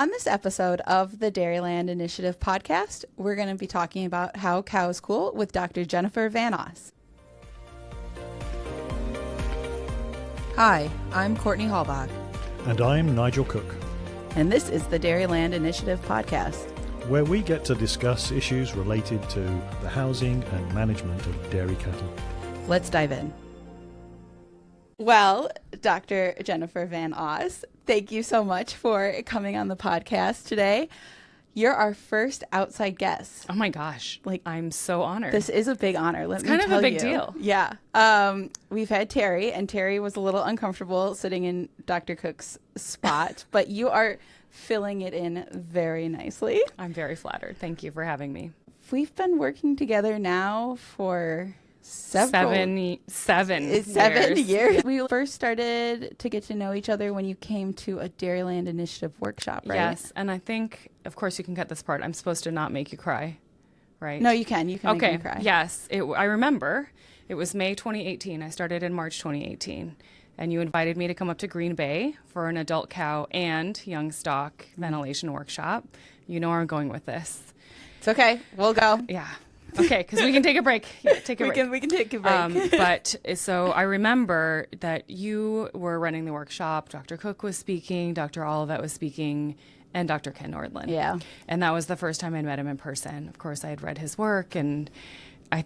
On this episode of the Dairyland Initiative podcast, we're going to be talking about how cows cool with Dr. Jennifer Van Oss. Hi, I'm Courtney Hallbach. And I'm Nigel Cook. And this is the Dairyland Initiative podcast, where we get to discuss issues related to the housing and management of dairy cattle. Let's dive in. Well, Dr. Jennifer Van Oss, thank you so much for coming on the podcast today. You're our first outside guest. Oh my gosh. I'm so honored. This is a big honor. It's kind of a big deal. Yeah. We've had Terry, and Terry was a little uncomfortable sitting in Dr. Cook's spot, but you are filling it in very nicely. I'm very flattered. Thank you for having me. We've been working together now for seven years. We first started to get to know each other when you came to a Dairyland Initiative workshop, right? Yes, and I think, of course, you can cut this part. I'm supposed to not make you cry, right? No, you can. You can make me cry. Yes, I remember. It was May 2018. I started in March 2018. And you invited me to come up to Green Bay for an adult cow and young stock ventilation workshop. You know where I'm going with this. It's okay. We'll go. Yeah. Okay, because we can take a break. Yeah, take a break. We can take a break. But so I remember that you were running the workshop. Dr. Cook was speaking. Dr. Olivet was speaking. And Dr. Ken Nordland. Yeah. And that was the first time I'd met him in person. Of course, I had read his work. And I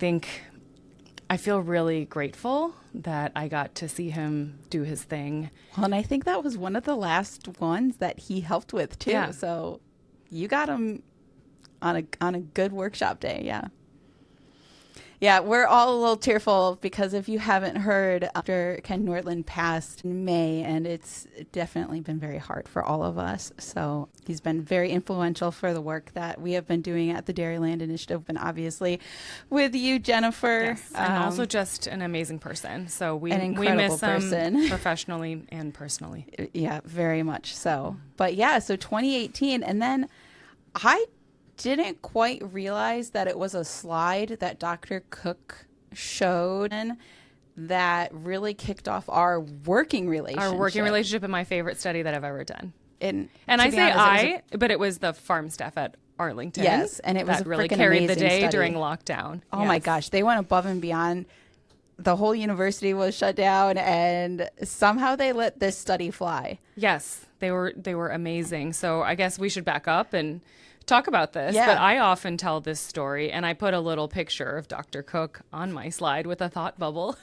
feel really grateful that I got to see him do his thing. Well, and I think that was one of the last ones that he helped with, too. Yeah. So you got him on a good workshop day. Yeah. Yeah, we're all a little tearful because if you haven't heard, Dr. Ken Nordland passed in May, and it's definitely been very hard for all of us. So he's been very influential for the work that we have been doing at the Dairyland Initiative, and obviously with you, Jennifer. Yes, and also just an amazing person. So we incredible miss him person. professionally and personally. Yeah, very much so. But yeah, so 2018, and then I didn't quite realize that it was a slide that Dr. Cook showed that really kicked off our working relationship. Our working relationship and my favorite study that I've ever done. And I say honest, but it was the farm staff at Arlington. Yes, and it was that a really freaking carried the day study. during lockdown. Oh my gosh, they went above and beyond. The whole university was shut down, and somehow they let this study fly. Yes, they were amazing. So I guess we should back up and talk about this. Yeah. But I often tell this story, and I put a little picture of Dr. Cook on my slide with a thought bubble.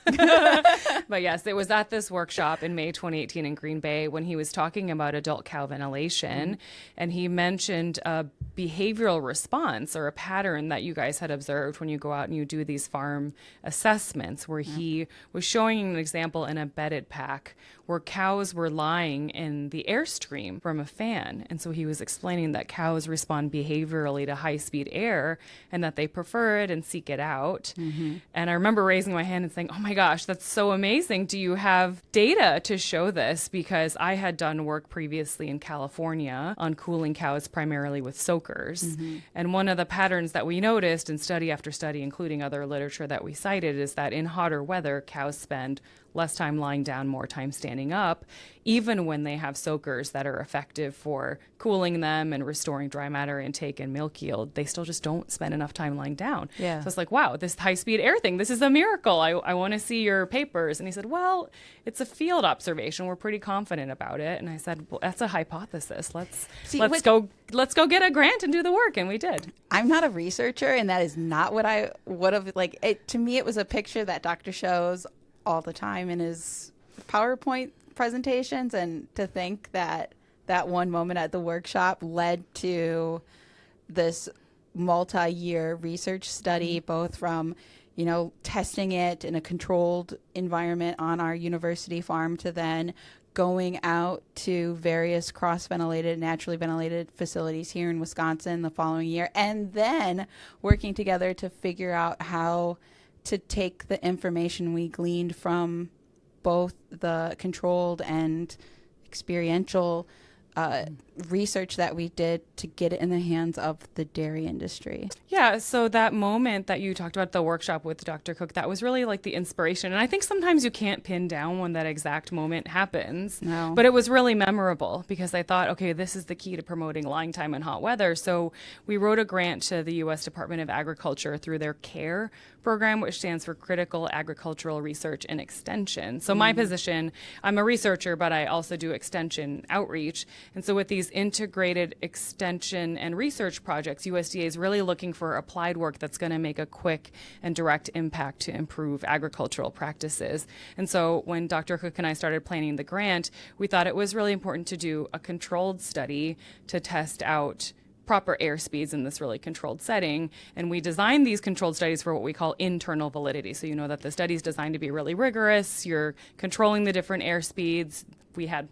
But yes, it was at this workshop in May 2018 in Green Bay when he was talking about adult cow ventilation, and he mentioned a behavioral response or a pattern that you guys had observed when you go out and you do these farm assessments, where he was showing an example in a bedded pack where cows were lying in the airstream from a fan. And so he was explaining that cows respond behaviorally to high-speed air and that they prefer it and seek it out. And I remember raising my hand and saying, oh my gosh, that's so amazing. Do you have data to show this? Because I had done work previously in California on cooling cows primarily with soakers. And one of the patterns that we noticed in study after study, including other literature that we cited, is that in hotter weather, cows spend less time lying down, more time standing up, even when they have soakers that are effective for cooling them and restoring dry matter intake and milk yield. They still just don't spend enough time lying down. Yeah. So it's like, wow, this high-speed air thing, this is a miracle. I want to see your papers. And he said, well, it's a field observation. We're pretty confident about it. And I said, well, that's a hypothesis. Let's go get a grant and do the work. And we did. I'm not a researcher, and that is not what I would have, to me, it was a picture that Doctor shows all the time in his PowerPoint presentations, and to think that that one moment at the workshop led to this multi-year research study, both from, testing it in a controlled environment on our university farm to then going out to various cross-ventilated, naturally ventilated facilities here in Wisconsin the following year, and then working together to figure out how to take the information we gleaned from both the controlled and experiential research that we did to get it in the hands of the dairy industry. Yeah, so that moment that you talked about, the workshop with Dr. Cook, that was really like the inspiration. And I think sometimes you can't pin down when that exact moment happens. No. But it was really memorable because I thought, okay, this is the key to promoting lying time in hot weather. So we wrote a grant to the U.S. Department of Agriculture through their CARE program, which stands for Critical Agricultural Research and Extension. So my position, I'm a researcher, but I also do extension outreach. And so with these integrated extension and research projects, USDA is really looking for applied work that's going to make a quick and direct impact to improve agricultural practices. And so when Dr. Cook and I started planning the grant, we thought it was really important to do a controlled study to test out proper air speeds in this really controlled setting. And we designed these controlled studies for what we call internal validity. So you know that the study is designed to be really rigorous. You're controlling the different air speeds. We had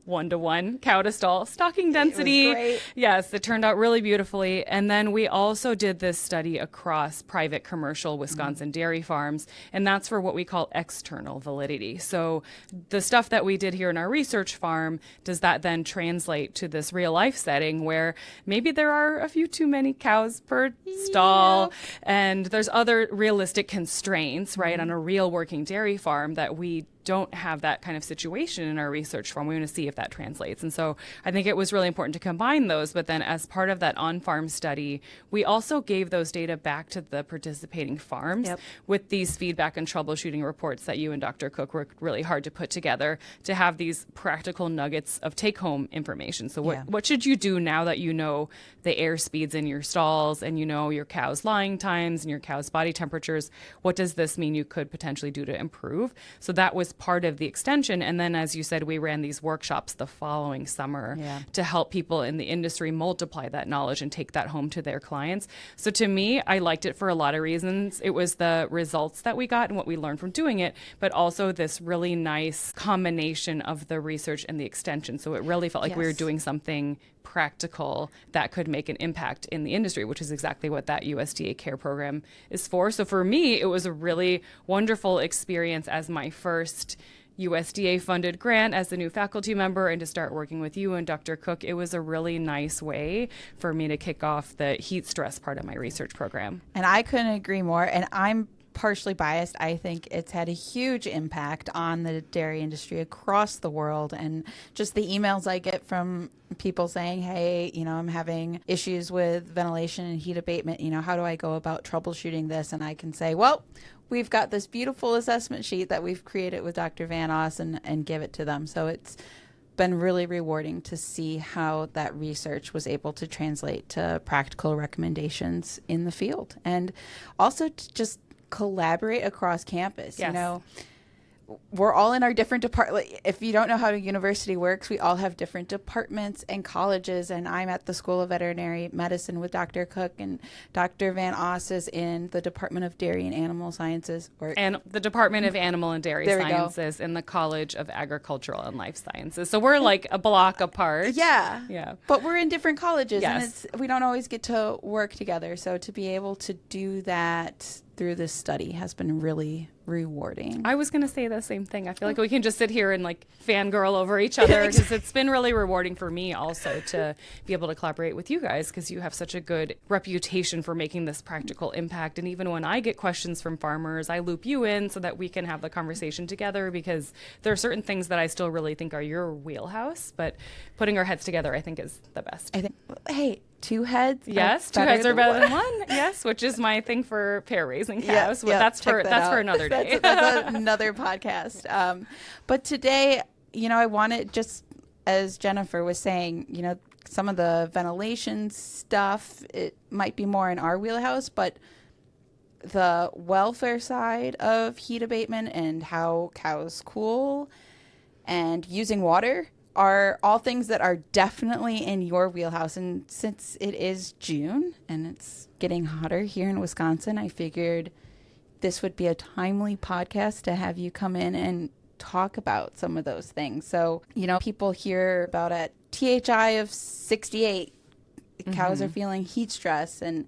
1-to-1 cow to stall stocking density. It was great. Yes, it turned out really beautifully. And then we also did this study across private commercial Wisconsin dairy farms, and that's for what we call external validity. So the stuff that we did here in our research farm, does that then translate to this real life setting where maybe there are a few too many cows per stall, and there's other realistic constraints, right, on a real working dairy farm that we don't have that kind of situation in our research farm. We want to see if that translates. And so I think it was really important to combine those. But then as part of that on-farm study, we also gave those data back to the participating farms with these feedback and troubleshooting reports that you and Dr. Cook worked really hard to put together to have these practical nuggets of take-home information. So what should you do now that you know the air speeds in your stalls and you know your cow's lying times and your cow's body temperatures? What does this mean you could potentially do to improve? So that was part of the extension. And then, as you said, we ran these workshops the following summer to help people in the industry multiply that knowledge and take that home to their clients. So to me, I liked it for a lot of reasons. It was the results that we got and what we learned from doing it, but also this really nice combination of the research and the extension. So it really felt like we were doing something practical that could make an impact in the industry, which is exactly what that USDA CARE program is for. So for me, it was a really wonderful experience as my first USDA funded grant as the new faculty member, and to start working with you and Dr. Cook. It was a really nice way for me to kick off the heat stress part of my research program. And I couldn't agree more. And I'm partially biased. I think it's had a huge impact on the dairy industry across the world. And just the emails I get from people saying, hey, you know, I'm having issues with ventilation and heat abatement. You know, how do I go about troubleshooting this? And I can say, well, we've got this beautiful assessment sheet that we've created with Dr. Van Oss and give it to them. So it's been really rewarding to see how that research was able to translate to practical recommendations in the field, and also to just collaborate across campus. You know, we're all in our different departments. If you don't know how a university works, we all have different departments and colleges. And I'm at the School of Veterinary Medicine with Dr. Cook, and Dr. Van Oss is in the Department of Dairy and Animal Sciences. And the Department of Animal and Dairy Sciences in the College of Agricultural and Life Sciences. So we're like a block apart. Yeah. But we're in different colleges, Yes. and we don't always get to work together. So to be able to do that through this study has been really rewarding. I was going to say the same thing. I feel like we can just sit here and like fangirl over each other, because it's been really rewarding for me also to be able to collaborate with you guys, because you have such a good reputation for making this practical impact. And even when I get questions from farmers, I loop you in so that we can have the conversation together, because there are certain things that I still really think are your wheelhouse, but putting our heads together, I think, is the best. I think, hey, two heads. Yes, two heads are better than one. Yes, which is my thing for pair raising cows. That's for another day. That's another podcast. But today, you know, I wanted, just as Jennifer was saying, you know, some of the ventilation stuff, it might be more in our wheelhouse, but the welfare side of heat abatement and how cows cool and using water are all things that are definitely in your wheelhouse. And since it is June and it's getting hotter here in Wisconsin, I figured this would be a timely podcast to have you come in and talk about some of those things. So, you know, people hear about at THI of 68, cows are feeling heat stress. And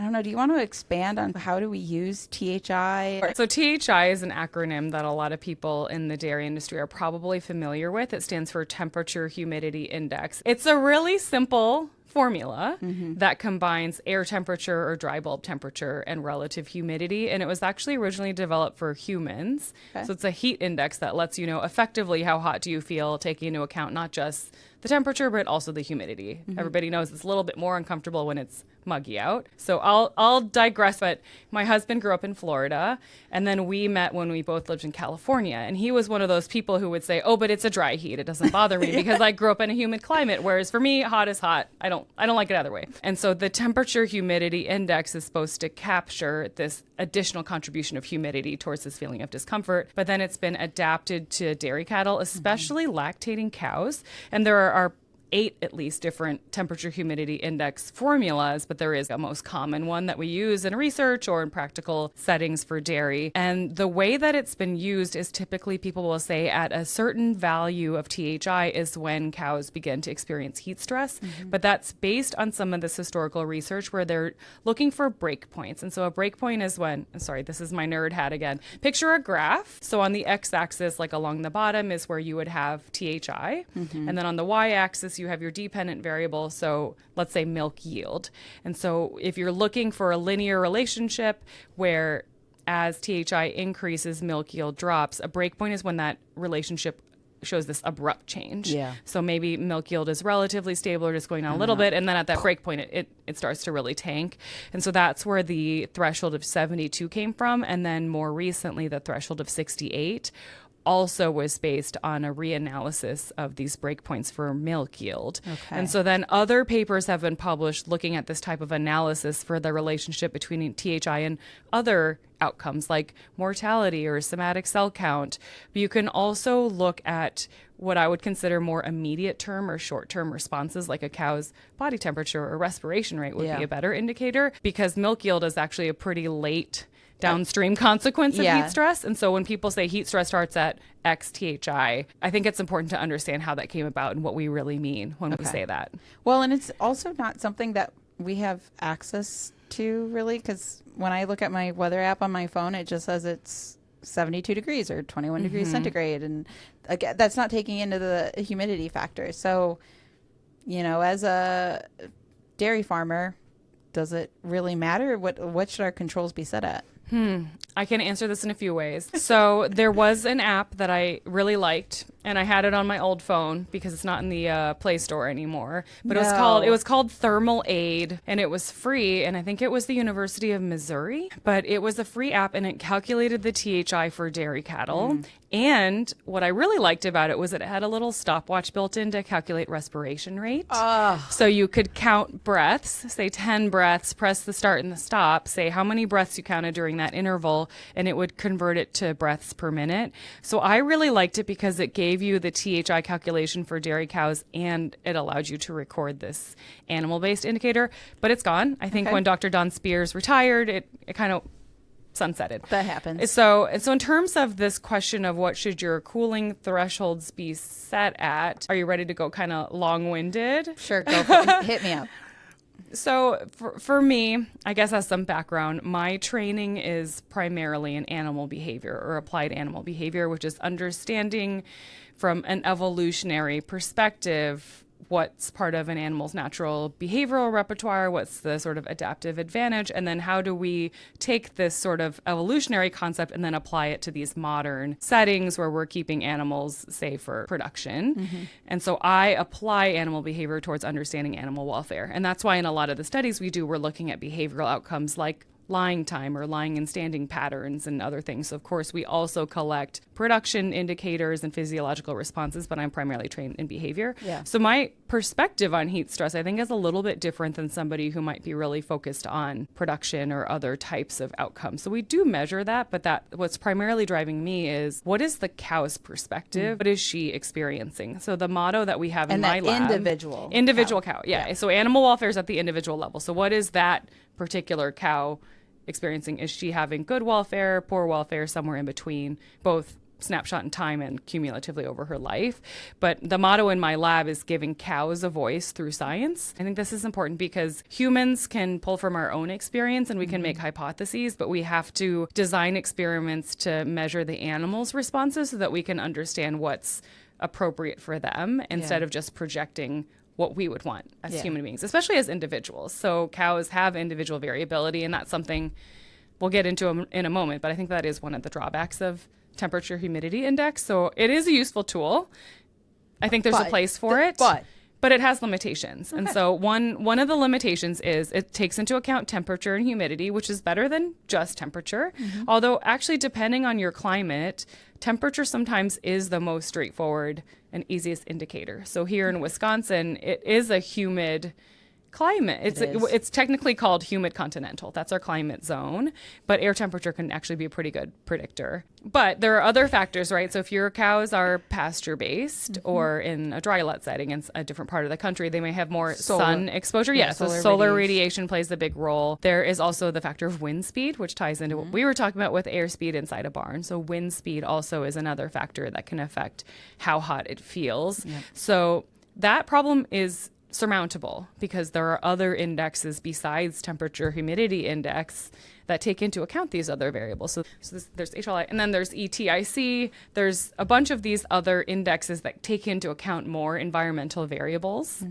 I don't know. Do you want to expand on how do we use THI? So THI is an acronym that a lot of people in the dairy industry are probably familiar with. It stands for Temperature Humidity Index. It's a really simple formula that combines air temperature or dry bulb temperature and relative humidity. And it was actually originally developed for humans. Okay. So it's a heat index that lets you know effectively how hot do you feel, taking into account not just the temperature, but also the humidity. Everybody knows it's a little bit more uncomfortable when it's muggy out. So I'll digress, but my husband grew up in Florida, and then we met when we both lived in California. And he was one of those people who would say, oh, but it's a dry heat. It doesn't bother me because I grew up in a humid climate. Whereas for me, hot is hot. I don't like it either way. And so the temperature humidity index is supposed to capture this additional contribution of humidity towards this feeling of discomfort. But then it's been adapted to dairy cattle, especially lactating cows. And there are 8 at least different temperature humidity index formulas, but there is a most common one that we use in research or in practical settings for dairy. And the way that it's been used is typically people will say at a certain value of THI is when cows begin to experience heat stress. But that's based on some of this historical research where they're looking for breakpoints. And so a breakpoint is when, sorry, this is my nerd hat again. Picture a graph. So on the x-axis, like along the bottom, is where you would have THI. And then on the y-axis, you have your dependent variable, so let's say milk yield. And so if you're looking for a linear relationship where as THI increases, milk yield drops, a breakpoint is when that relationship shows this abrupt change. Yeah. So maybe milk yield is relatively stable or just going down a little bit, and then at that breakpoint, it starts to really tank. And so that's where the threshold of 72 came from, and then more recently, the threshold of 68 also was based on a reanalysis of these breakpoints for milk yield. Okay. And so then other papers have been published looking at this type of analysis for the relationship between THI and other outcomes like mortality or somatic cell count. But you can also look at what I would consider more immediate term or short-term responses, like a cow's body temperature or respiration rate would be a better indicator, because milk yield is actually a pretty late downstream consequence of heat stress. And so when people say heat stress starts at X THI, I think it's important to understand how that came about and what we really mean when we say that. Well, and it's also not something that we have access to really, because when I look at my weather app on my phone, it just says it's 72 degrees or 21 degrees centigrade. And again, that's not taking into the humidity factor. So, you know, as a dairy farmer, does it really matter? What should our controls be set at? I can answer this in a few ways. So there was an app that I really liked, and I had it on my old phone because it's not in the Play Store anymore. But it was called Thermal Aid, and it was free, and I think it was the University of Missouri. But it was a free app, and it calculated the THI for dairy cattle. And what I really liked about it was that it had a little stopwatch built in to calculate respiration rate. So you could count breaths, say 10 breaths, press the start and the stop, say how many breaths you counted during that interval, and it would convert it to breaths per minute. So I really liked it because it gave you the THI calculation for dairy cows, and it allowed you to record this animal-based indicator. But it's gone. I think when Dr. Don Spears retired, it kind of sunsetted. That happens. So in terms of this question of what should your cooling thresholds be set at, are you ready to go kind of long-winded? Sure, go for it. Hit me up. So for me, I guess as some background, my training is primarily in animal behavior or applied animal behavior, which is understanding from an evolutionary perspective what's part of an animal's natural behavioral repertoire, what's the sort of adaptive advantage, and then how do we take this sort of evolutionary concept and then apply it to these modern settings where we're keeping animals safe for production. And so I apply animal behavior towards understanding animal welfare. And that's why in a lot of the studies we do, we're looking at behavioral outcomes like lying time or lying and standing patterns and other things. So of course, we also collect production indicators and physiological responses, but I'm primarily trained in behavior. Yeah. So my perspective on heat stress, I think, is a little bit different than somebody who might be really focused on production or other types of outcomes. So we do measure that, but what's primarily driving me is what is the cow's perspective? What is she experiencing? So the motto that we have in my lab. Individual cow. Yeah. So animal welfare is at the individual level. So what is that particular cow experiencing? Is she having good welfare, poor welfare, somewhere in between, both snapshot in time and cumulatively over her life. But the motto in my lab is giving cows a voice through science. I think this is important because humans can pull from our own experience and we can make hypotheses, but we have to design experiments to measure the animals' responses so that we can understand what's appropriate for them instead of just projecting what we would want as human beings, especially as individuals. So cows have individual variability, and that's something we'll get into in a moment, but I think that is one of the drawbacks of temperature humidity index. So it is a useful tool. I think there's a place for it, but it has limitations. And so one of the limitations is it takes into account temperature and humidity, which is better than just temperature. Although actually, depending on your climate, temperature sometimes is the most straightforward and easiest indicator. So here in Wisconsin, it is a humid climate. It's technically called humid continental. That's our climate zone, but air temperature can actually be a pretty good predictor. But there are other factors, right? So if your cows are pasture based or in a dry let setting in a different part of the country, they may have more sun exposure. So solar radiation plays a big role. There is also the factor of wind speed, which ties into what we were talking about with air speed inside a barn. So wind speed also is another factor that can affect how hot it feels. So that problem is surmountable because there are other indexes besides temperature humidity index that take into account these other variables. So there's HLI, and then there's ETIC. There's a bunch of these other indexes that take into account more environmental variables.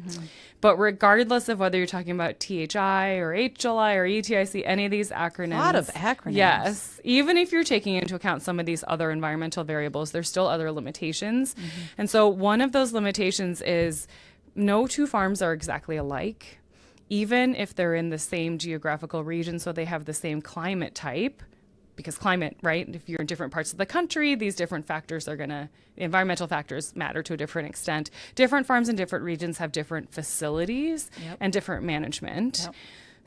But regardless of whether you're talking about THI or HLI or ETIC, any of these acronyms. A lot of acronyms. Yes. Even if you're taking into account some of these other environmental variables, there's still other limitations. And so one of those limitations is no two farms are exactly alike, even if they're in the same geographical region, so they have the same climate type, because climate, right? If you're in different parts of the country, these different factors environmental factors matter to a different extent. Different farms in different regions have different facilities and different management.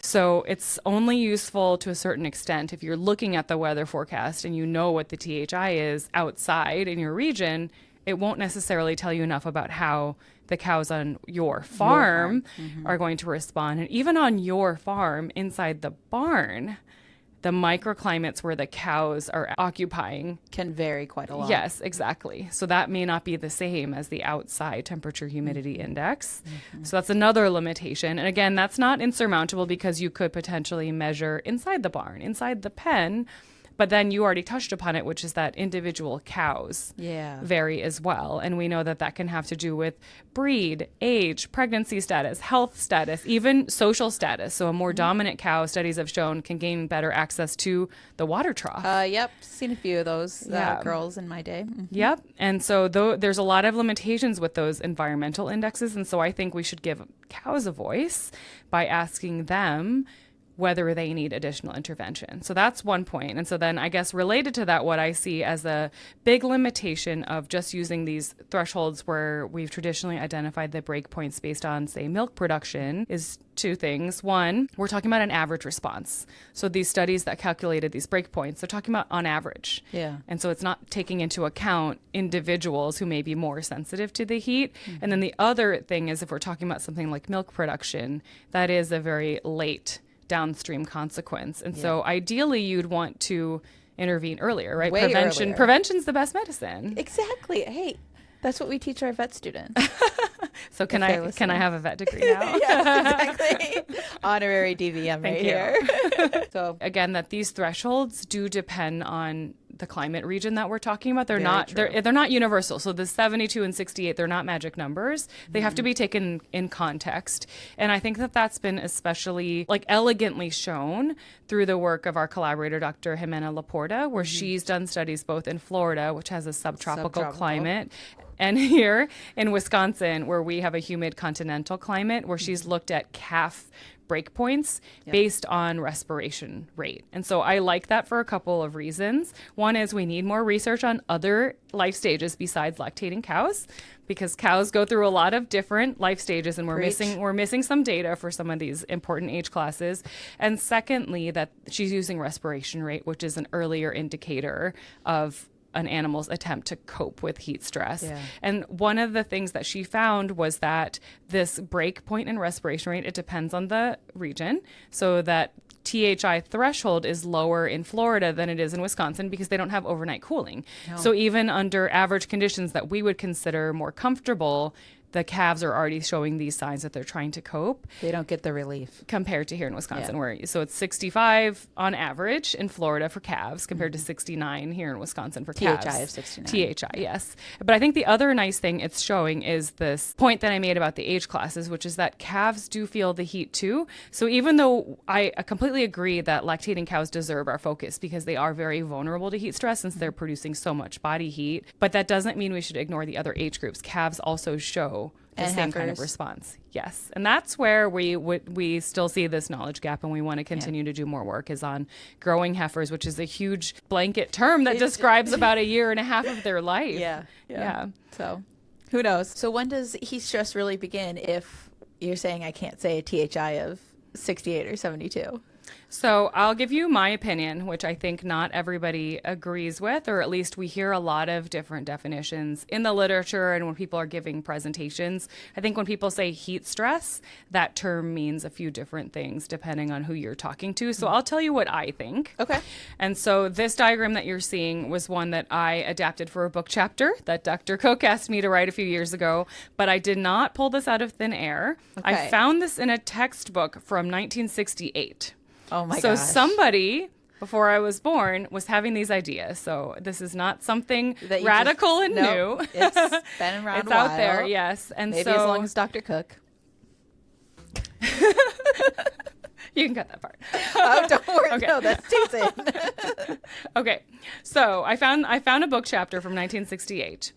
So it's only useful to a certain extent if you're looking at the weather forecast and you know what the THI is outside in your region. It won't necessarily tell you enough about how the cows on your farm are going to respond. And even on your farm, inside the barn, the microclimates where the cows are occupying can vary quite a lot. Yes, exactly. So that may not be the same as the outside temperature humidity index. So that's another limitation. And again, that's not insurmountable because you could potentially measure inside the barn, inside the pen. But then you already touched upon it, which is that individual cows vary as well. And we know that that can have to do with breed, age, pregnancy status, health status, even social status. So a more dominant cow, studies have shown, can gain better access to the water trough. Seen a few of those girls in my day. Yep. And so there's a lot of limitations with those environmental indexes. And so I think we should give cows a voice by asking them whether they need additional intervention. So that's one point. And so then I guess related to that, what I see as a big limitation of just using these thresholds where we've traditionally identified the breakpoints based on, say, milk production is two things. One, we're talking about an average response. So these studies that calculated these breakpoints, they're talking about on average. And so it's not taking into account individuals who may be more sensitive to the heat. And then the other thing is if we're talking about something like milk production, that is a very late downstream consequence. And so ideally you'd want to intervene earlier, right? Prevention's the best medicine. Exactly. Hey, that's what we teach our vet students. So can I have a vet degree now? Yes, exactly. Honorary DVM right here. So again, that these thresholds do depend on the climate region that we're talking about. They're not universal. So the 72 and 68, they're not magic numbers. They have to be taken in context. And I think that that's been especially elegantly shown through the work of our collaborator, Dr. Jimena Laporta, where she's done studies both in Florida, which has a subtropical climate, and here in Wisconsin, where we have a humid continental climate, where she's looked at calf breakpoints based on respiration rate. And so I like that for a couple of reasons. One is we need more research on other life stages besides lactating cows, because cows go through a lot of different life stages, and we're missing some data for some of these important age classes. And secondly, that she's using respiration rate, which is an earlier indicator of an animal's attempt to cope with heat stress. Yeah. And one of the things that she found was that this break point in respiration rate, it depends on the region. So that THI threshold is lower in Florida than it is in Wisconsin because they don't have overnight cooling. No. So even under average conditions that we would consider more comfortable, the calves are already showing these signs that they're trying to cope. They don't get the relief. Compared to here in Wisconsin, Yeah. where so it's 65 on average in Florida for calves compared to 69 here in Wisconsin for calves. THI of 69. THI, yes. But I think the other nice thing it's showing is this point that I made about the age classes, which is that calves do feel the heat too. So even though I completely agree that lactating cows deserve our focus because they are very vulnerable to heat stress since they're producing so much body heat, but that doesn't mean we should ignore the other age groups. Calves also show the And same kind of heifers. response. Yes. And that's where we still see this knowledge gap, and we want to continue to do more work is on growing heifers, which is a huge blanket term that describes about a year and a half of their life. Yeah. So who knows? So when does heat stress really begin if you're saying I can't say a THI of 68 or 72? So I'll give you my opinion, which I think not everybody agrees with, or at least we hear a lot of different definitions in the literature and when people are giving presentations. I think when people say heat stress, that term means a few different things depending on who you're talking to. So I'll tell you what I think. Okay. And so this diagram that you're seeing was one that I adapted for a book chapter that Dr. Cook asked me to write a few years ago, but I did not pull this out of thin air. I Okay. found this in a textbook from 1968. Oh my So gosh. somebody before I was born was having these ideas. So this is not something That you radical just- and Nope. new. It's been around It's a out while. there, yes. And Maybe so as long as Dr. Cook. you can cut that part. Oh, don't worry. Okay. No, that stays in. Okay. So I found a book chapter from 1968.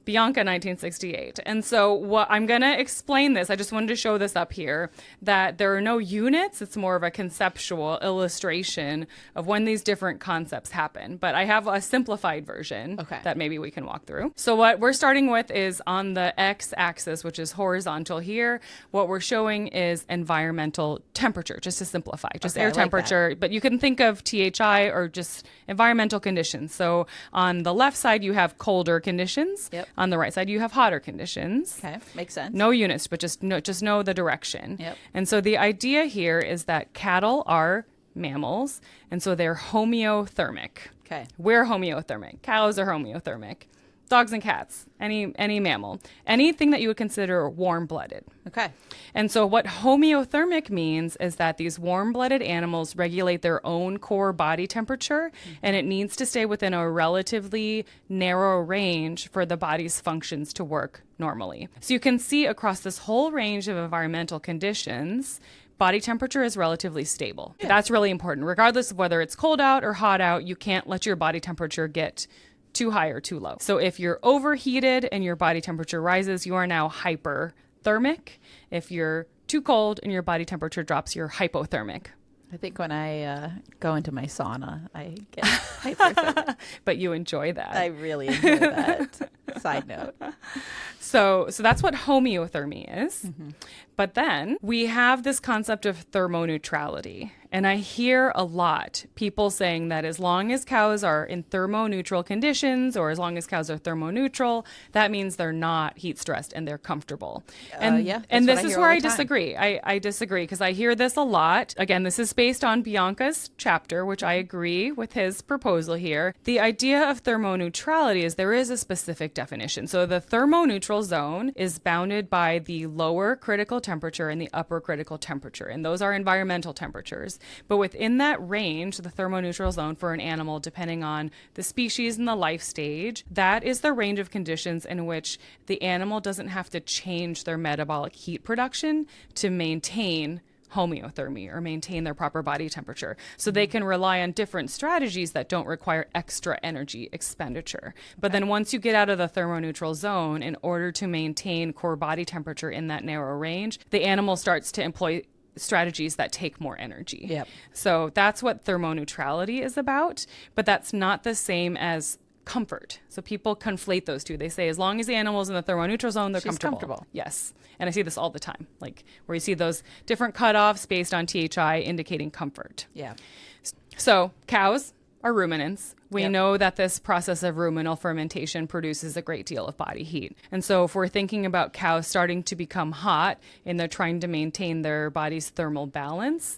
Bianca 1968. And so what I'm going to explain this. I just wanted to show this up here that there are no units. It's more of a conceptual illustration of when these different concepts happen. But I have a simplified version that maybe we can walk through. So what we're starting with is on the x-axis, which is horizontal here. What we're showing is environmental temperature, just to simplify, just Okay, I air like that. temperature. But you can think of THI or just environmental conditions. So on the left side, you have colder conditions. Yep. On the right side, you have hotter conditions. Okay, makes sense. No units, but just know the direction. Yep. And so the idea here is that cattle are mammals, and so they're homeothermic. Okay. We're homeothermic. Cows are homeothermic. Dogs and cats, any mammal, anything that you would consider warm-blooded. Okay. And so what homeothermic means is that these warm-blooded animals regulate their own core body temperature, and it needs to stay within a relatively narrow range for the body's functions to work normally. So you can see across this whole range of environmental conditions, body temperature is relatively stable. That's really important. Regardless of whether it's cold out or hot out, you can't let your body temperature get too high or too low. So if you're overheated and your body temperature rises, you are now hyperthermic. If you're too cold and your body temperature drops, you're hypothermic. I think when I go into my sauna, I get hyperthermic. But you enjoy that. I really enjoy that. Side note. So that's what homeothermy is. But then we have this concept of thermoneutrality. And I hear a lot people saying that as long as cows are in thermoneutral conditions or as long as cows are thermoneutral, that means they're not heat stressed and they're comfortable. And yeah, and that's this what I is hear where all I the time. disagree. I disagree because I hear this a lot. Again, this is based on Bianca's chapter, which I agree with his proposal here. The idea of thermoneutrality is there is a specific definition. So the thermoneutral zone is bounded by the lower critical temperature and the upper critical temperature, and those are environmental temperatures. But within that range, the thermoneutral zone for an animal, depending on the species and the life stage, that is the range of conditions in which the animal doesn't have to change their metabolic heat production to maintain homeothermy or maintain their proper body temperature. So they can rely on different strategies that don't require extra energy expenditure. But then once you get out of the thermoneutral zone, in order to maintain core body temperature in that narrow range, the animal starts to employ strategies that take more energy. Yep. So that's what thermoneutrality is about, but that's not the same as comfort. So people conflate those two. They say as long as the animal's in the thermoneutral zone, they're She's comfortable. Yes. And I see this all the time, like where you see those different cutoffs based on THI indicating comfort. Yeah. So cows, are ruminants. We Yep. know that this process of ruminal fermentation produces a great deal of body heat. And so if we're thinking about cows starting to become hot and they're trying to maintain their body's thermal balance,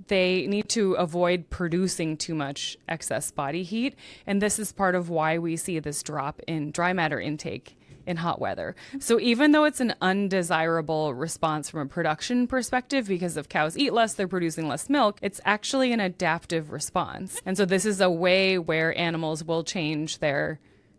they need to avoid producing too much excess body heat. And this is part of why we see this drop in dry matter intake in hot weather. So even though it's an undesirable response from a production perspective, because if cows eat less, they're producing less milk, it's actually an adaptive response. And so this is a way where animals will change their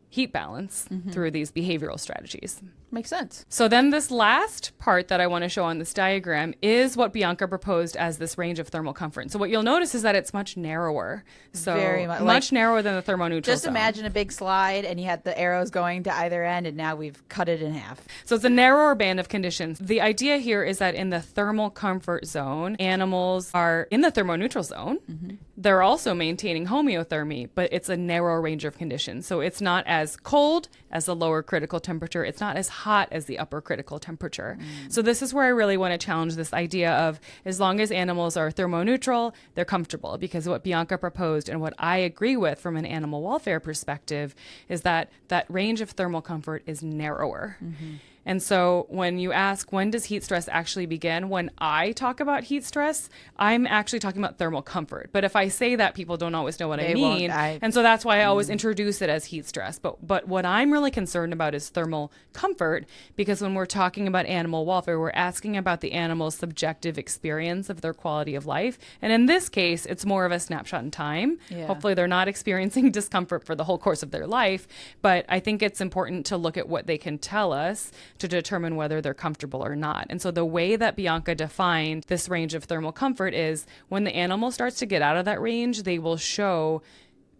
heat balance through these behavioral strategies. Makes sense. So then this last part that I want to show on this diagram is what Bianca proposed as this range of thermal comfort. So what you'll notice is that it's much narrower. So Very much. much narrower than the thermoneutral Just zone. imagine a big slide and you had the arrows going to either end, and now we've cut it in half. So it's a narrower band of conditions. The idea here is that in the thermal comfort zone, animals are in the thermoneutral zone. They're also maintaining homeothermy, but it's a narrow range of conditions. So it's not as cold as the lower critical temperature. It's not as hot as the upper critical temperature. So this is where I really want to challenge this idea of as long as animals are thermoneutral, they're comfortable. Because what Bianca proposed and what I agree with from an animal welfare perspective is that that range of thermal comfort is narrower. And so when you ask, when does heat stress actually begin? When I talk about heat stress, I'm actually talking about thermal comfort. But if I say that, people don't always know what I They won't. mean. And so that's why I always introduce it as heat stress. But what I'm really concerned about is thermal comfort, because when we're talking about animal welfare, we're asking about the animal's subjective experience of their quality of life. And in this case, it's more of a snapshot in time. Yeah. Hopefully they're not experiencing discomfort for the whole course of their life. But I think it's important to look at what they can tell us to determine whether they're comfortable or not. And so the way that Bianca defined this range of thermal comfort is when the animal starts to get out of that range, they will show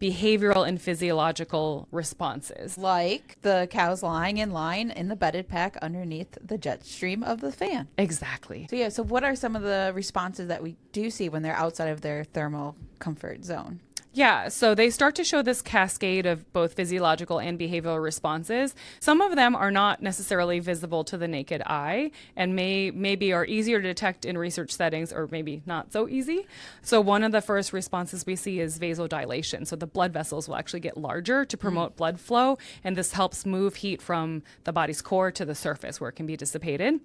behavioral and physiological responses. Like the cows lying in line in the bedded pack underneath the jet stream of the fan. Exactly. So yeah, so what are some of the responses that we do see when they're outside of their thermal comfort zone? Yeah, so they start to show this cascade of both physiological and behavioral responses. Some of them are not necessarily visible to the naked eye and maybe are easier to detect in research settings, or maybe not so easy. So one of the first responses we see is vasodilation. So the blood vessels will actually get larger to promote blood flow, and this helps move heat from the body's core to the surface where it can be dissipated.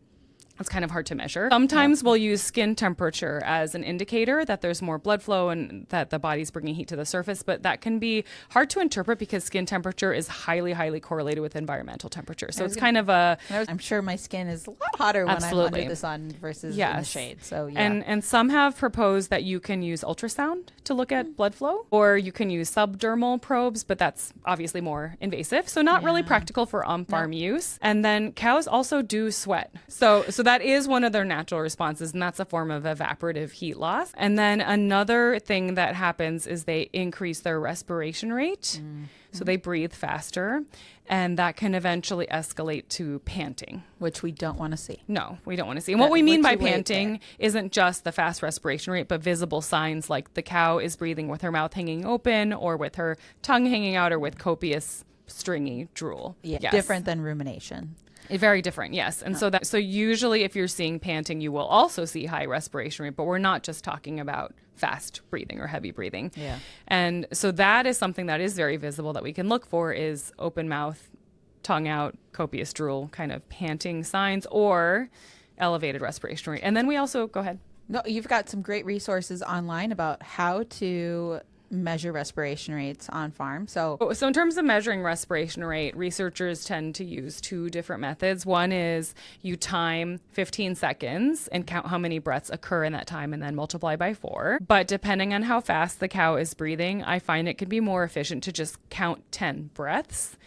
It's kind of hard to measure. Sometimes we'll use skin temperature as an indicator that there's more blood flow and that the body's bringing heat to the surface, but that can be hard to interpret because skin temperature is highly, highly correlated with environmental temperature. So it's kind of a... I'm sure my skin is a lot hotter when I'm Absolutely. under the sun versus in the Yes. shade. So yeah. And some have proposed that you can use ultrasound to look at blood flow, or you can use subdermal probes, but that's obviously more invasive. So not really practical for on-farm use. And then cows also do sweat. So that is one of their natural responses, and that's a form of evaporative heat loss. And then another thing that happens is they increase their respiration rate. So they breathe faster, and that can eventually escalate to panting. Which we don't want to see. No, we don't want to see. And what we mean by What you wait panting isn't just the fast respiration rate, but visible signs like the cow is breathing with her mouth hanging open, or with her tongue hanging out, or with copious stringy drool. Yeah, Yes. different than rumination. Very different, yes. And so usually if you're seeing panting, you will also see high respiration rate, but we're not just talking about fast breathing or heavy breathing. Yeah. And so that is something that is very visible that we can look for is open mouth, tongue out, copious drool, kind of panting signs, or elevated respiration rate. And then we also, go ahead. No, you've got some great resources online about how to measure respiration rates on farm. So in terms of measuring respiration rate, researchers tend to use two different methods. One is you time 15 seconds and count how many breaths occur in that time and then multiply by 4. But depending on how fast the cow is breathing, I find it can be more efficient to just count 10 breaths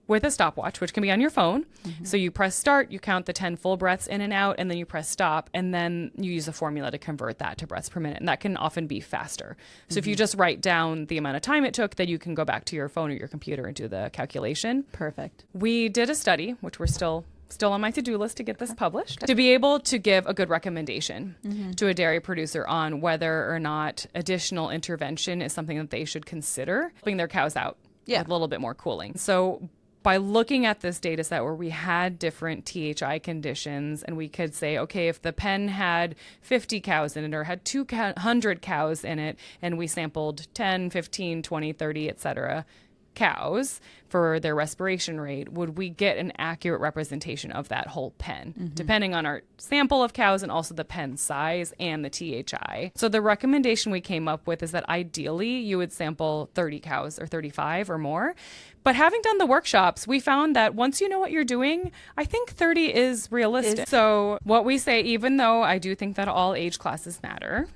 with a stopwatch, which can be on your phone. So you press start, you count the 10 full breaths in and out, and then you press stop, and then you use a formula to convert that to breaths per minute. And that can often be faster. So if you just write down the amount of time it took, then you can go back to your phone or your computer and do the calculation. perfect. We did a study, which we're still on my to-do list to get this published, to be able to give a good recommendation to a dairy producer on whether or not additional intervention is something that they should consider helping their cows out Yeah. with a little bit more cooling. So by looking at this data set where we had different THI conditions, and we could say, okay, if the pen had 50 cows in it or had 200 cows in it, and we sampled 10, 15, 20, 30, et cetera, cows for their respiration rate, would we get an accurate representation of that whole pen, depending on our sample of cows and also the pen size and the THI. So the recommendation we came up with is that ideally you would sample 30 cows or 35 or more. But having done the workshops, we found that once you know what you're doing, I think 30 is realistic. So what we say, even though I do think that all age classes matter,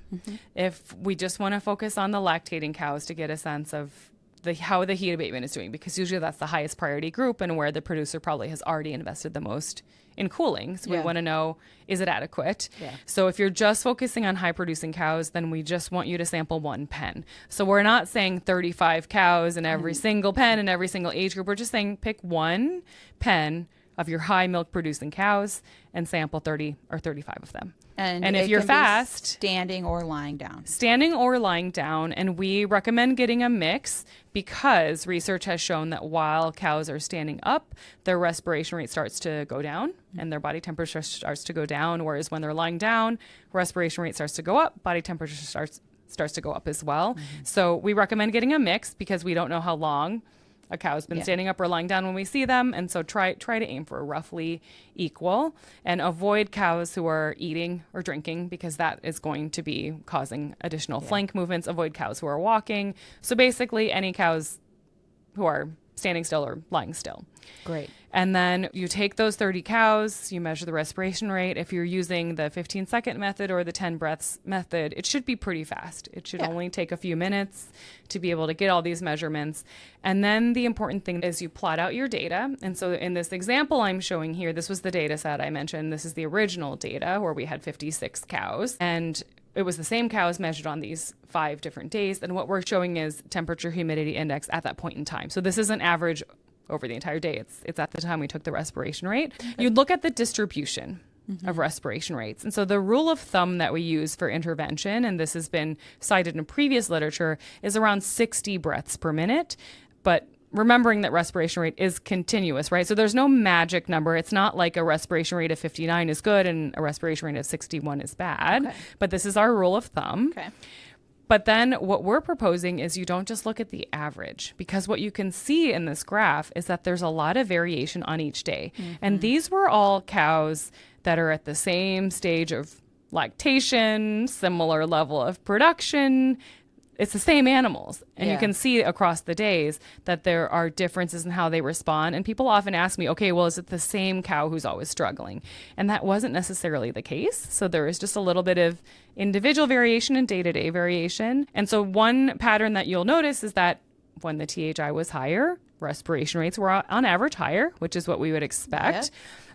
if we just want to focus on the lactating cows to get a sense of how the heat abatement is doing, because usually that's the highest priority group and where the producer probably has already invested the most in cooling. So we want to know, is it adequate? So if you're just focusing on high producing cows, then we just want you to sample one pen. So we're not saying 35 cows in every single pen in every single age group. We're just saying pick one pen of your high milk producing cows and sample 30 or 35 of them. And if you're fast, standing or lying down. Standing or lying down. And we recommend getting a mix because research has shown that while cows are standing up, their respiration rate starts to go down and their body temperature starts to go down. Whereas when they're lying down, respiration rate starts to go up, body temperature starts to go up as well. So we recommend getting a mix because we don't know how long a cow's been standing up or lying down when we see them. And so try to aim for roughly equal and avoid cows who are eating or drinking because that is going to be causing additional flank movements. Avoid cows who are walking. So basically any cows who are standing still or lying still. Great. And then you take those 30 cows, you measure the respiration rate. If you're using the 15-second method or the 10 breaths method, it should be pretty fast. It should only take a few minutes to be able to get all these measurements. And then the important thing is you plot out your data. And so in this example I'm showing here, this was the data set I mentioned. This is the original data where we had 56 cows. And it was the same cows measured on these 5 different days. And what we're showing is temperature humidity index at that point in time. So this is an average over the entire day. It's at the time we took the respiration rate. You look at the distribution of respiration rates. And so the rule of thumb that we use for intervention, and this has been cited in previous literature, is around 60 breaths per minute. But remembering that respiration rate is continuous, right? So there's no magic number. It's not like a respiration rate of 59 is good and a respiration rate of 61 is bad. But this is our rule of thumb. But then what we're proposing is you don't just look at the average, because what you can see in this graph is that there's a lot of variation on each day. And these were all cows that are at the same stage of lactation, similar level of production. It's the same animals. And you can see across the days that there are differences in how they respond. And people often ask me, okay, well, is it the same cow who's always struggling? And that wasn't necessarily the case. So there is just a little bit of individual variation and day-to-day variation. And so one pattern that you'll notice is that when the THI was higher, respiration rates were on average higher, which is what we would expect.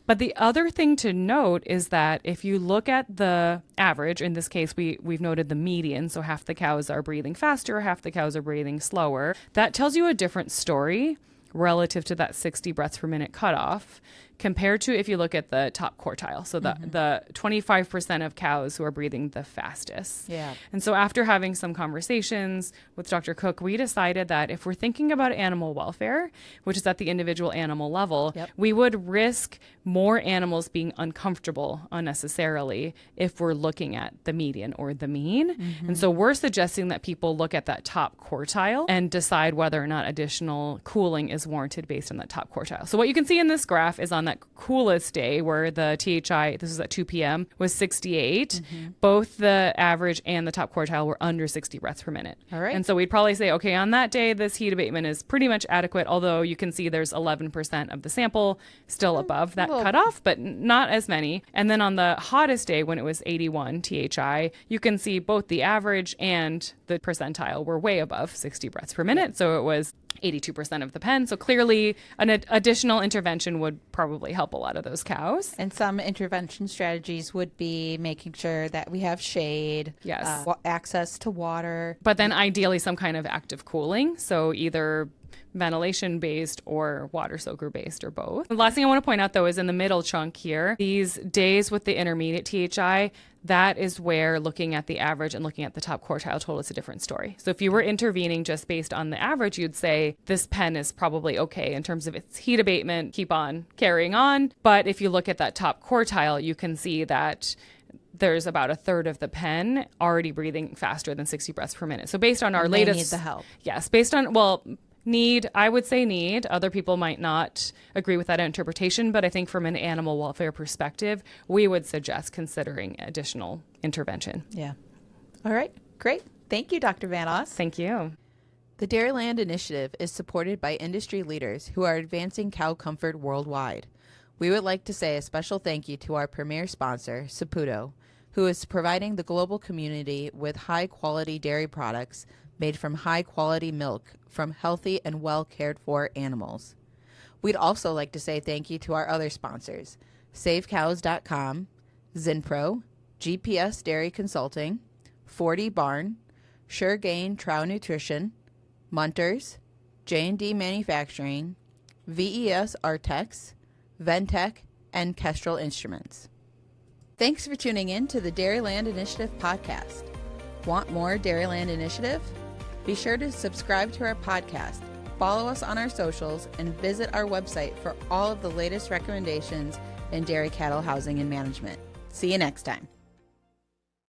But the other thing to note is that if you look at the average, in this case, we've noted the median, so half the cows are breathing faster, half the cows are breathing slower. That tells you a different story relative to that 60 breaths per minute cutoff compared to if you look at the top quartile. So the 25% of cows who are breathing the fastest. And so after having some conversations with Dr. Cook, we decided that if we're thinking about animal welfare, which is at the individual animal level, we would risk more animals being uncomfortable unnecessarily if we're looking at the median or the mean. And so we're suggesting that people look at that top quartile and decide whether or not additional cooling is warranted based on that top quartile. So what you can see in this graph is on that coolest day where the THI, this is at 2 p.m., was 68. Both the average and the top quartile were under 60 breaths per minute. And so we'd probably say, okay, on that day, this heat abatement is pretty much adequate, although you can see there's 11% of the sample still above that cutoff, but not as many. And then on the hottest day, when it was 81 THI, you can see both the average and the percentile were way above 60 breaths per minute. So it was 82% of the pen. So clearly an additional intervention would probably help a lot of those cows. And some intervention strategies would be making sure that we have shade, access to water. But then ideally some kind of active cooling. So either ventilation based or water soaker based or both. The last thing I want to point out though is in the middle chunk here, these days with the intermediate THI, that is where looking at the average and looking at the top quartile total is a different story. So if you were intervening just based on the average, you'd say this pen is probably okay in terms of its heat abatement, keep on carrying on. But if you look at that top quartile, you can see that there's about a third of the pen already breathing faster than 60 breaths per minute. So based on our and latest... They need the help. Yes, based on, well... Need, I would say need. Other people might not agree with that interpretation, but I think from an animal welfare perspective, we would suggest considering additional intervention. Yeah. All right. Great. Thank you, Dr. Van Oss. Thank you. The Dairyland Initiative is supported by industry leaders who are advancing cow comfort worldwide. We would like to say a special thank you to our premier sponsor, Saputo, who is providing the global community with high-quality dairy products made from high-quality milk from healthy and well-cared-for animals. We'd also like to say thank you to our other sponsors, SaveCows.com, Zinpro, GPS Dairy Consulting, 40 Barn, SureGain Trow Nutrition, Munters, J&D Manufacturing, VES Artex, Ventec, and Kestrel Instruments. Thanks for tuning in to the Dairyland Initiative podcast. Want more Dairyland Initiative? Be sure to subscribe to our podcast, follow us on our socials, and visit our website for all of the latest recommendations in dairy cattle housing and management. See you next time.